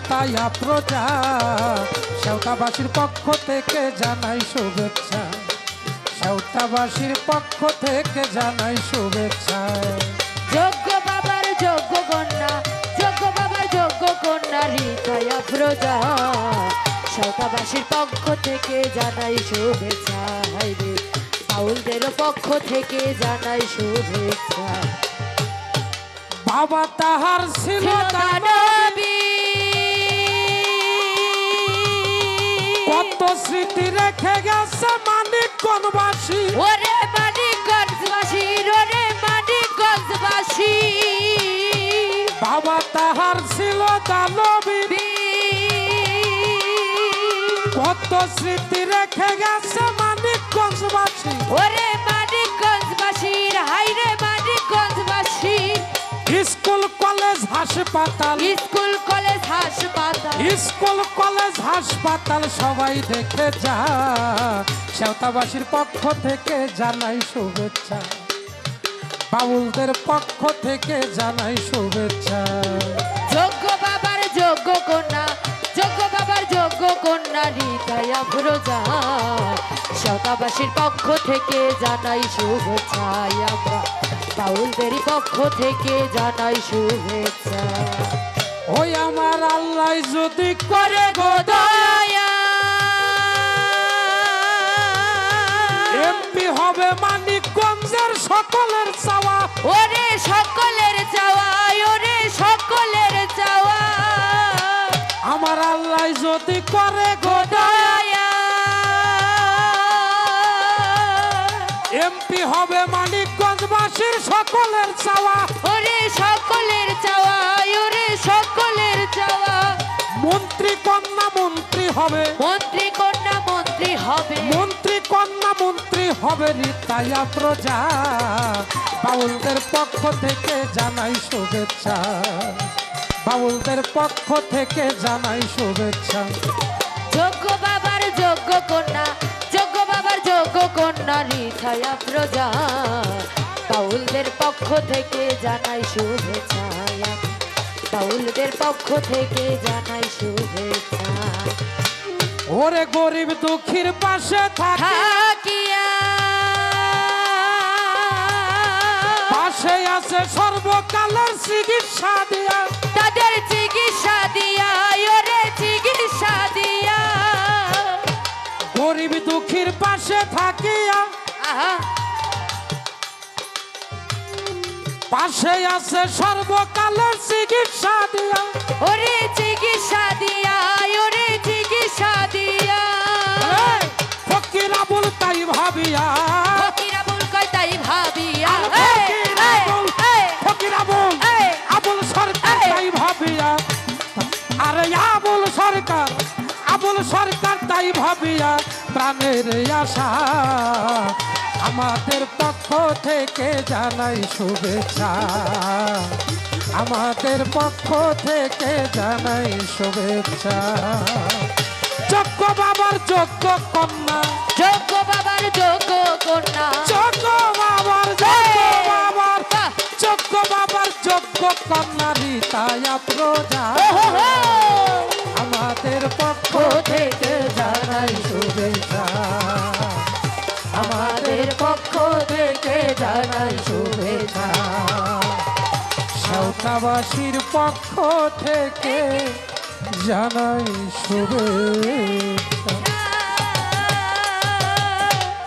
রিতায়া প্রজা সেওতাবাসীর পক্ষ থেকে জানাই শুভেচ্ছা, সেওতাবাসীর পক্ষ থেকে জানাই শুভেচ্ছা। যোগ্য বাবার যোগ্য কন্যা, যোগ্য বাবার যোগ্য কন্যা রিতায়া প্রজা সেওতাবাসীর পক্ষ থেকে জানাই শুভেচ্ছা। হাইরে বাউলদের পক্ষ থেকে জানাই শুভেচ্ছা। বাবা তাহার ছিল দানবী, কত স্মৃতি রেখে গেছে মানিকগঞ্জবাসী, ওরে মানিকগঞ্জবাসী, ওরে মানিকগঞ্জবাসী। বাবা তাহার ছিল দানবী, কত স্মৃতি রেখে গেছে মানিকগঞ্জবাসী, ওরে মানিকগঞ্জবাসীর, হাইরে মানিকগঞ্জবাসী। স্কুল কলেজ হাসপাতাল, স্কুল কলেজ হাসপাতাল, স্কুল কলেজ হাসপাতাল সবাই দেখে যা, সেওতাবাসীর পক্ষ থেকে জানাই শুভেচ্ছা, বাউলদের পক্ষ থেকে জানাই শুভেচ্ছা। যোগ্য বাবার যোগ্য কন্যা, যোগ্য বাবার যোগ্য কন্যা রিতায়া প্রজা সেওতাবাসীর পক্ষ থেকে জানাই শুভেচ্ছা। আমরা বাউলদের পক্ষ থেকে জানাই শুভেচ্ছা। ওই আমার আল্লাহ যদি করে গো দয়া, এমপি হবে মানিকগঞ্জের সকলের চাওয়া, ওরে সকলের চাওয়া, ওরে সকলের চাওয়া। আমার আল্লাহ যদি করে গো দয়া, এমপি হবে মানিকগঞ্জবাসীর সকলের চাওয়া, ওরে সকলের চাওয়া, ওরে সকলের চাওয়া। মন্ত্রী কন্যা মন্ত্রী হবে, মন্ত্রী কন্যা মন্ত্রী হবে, মন্ত্রী কন্যা মন্ত্রী হবে রিতায়া প্রজা, বাউলদের পক্ষ থেকে জানাই শুভেচ্ছা, বাউলদের পক্ষ থেকে জানাই শুভেচ্ছা। যোগ্য বাবার যোগ্য কন্যা, যোগ্য বাবার যোগ্য কন্যা রিতায়া প্রজা বাউলদের পক্ষ থেকে জানাই শুভেচ্ছা, বাউলদের পক্ষ থেকে জানাই শুভেচ্ছা। ওরে গরিব দুঃখীর পাশে থাকিয়া পাশে আছে সর্বকালের চিকিৎসা দিয়া, তাদের চিকিৎসা দিয়া, ওরে চিকিৎসা দিয়া। গরিব দুঃখীর পাশে থাকিয়া আহা, পাশে আছে সর্বকালের চিকিৎসা দিয়া, ওরে চিকিৎসা দিয়া, ওরে চিকিৎসা দিয়া। ফকির আবুল তাই ভাবিয়া, ফকির আবুল কয় তাই ভাবিয়া, ফকির আবুল আবুল সরকার তাই ভাবিয়া, আরে আবুল সরকার, আবুল সরকার তাই ভাবিয়া প্রাণের আশা, আমাদের পক্ষ থেকে জানাই শুভেচ্ছা, আমাদের পক্ষ থেকে জানাই শুভেচ্ছা। যোগ্য বাবার যোগ্য কন্যা, যোগ্য বাবার যোগ্য কন্যা, যোগ্য বাবার যোগ্য বাবার, যোগ্য বাবার যোগ্য কন্যা রিতায়া প্রজা, আমাদের পক্ষ থেকে জানাই শুভেচ্ছা, আমাদের পক্ষ থেকে জানাই শুভেচ্ছা, সেওতাবাসীর পক্ষ থেকে জানাই শুভেচ্ছা।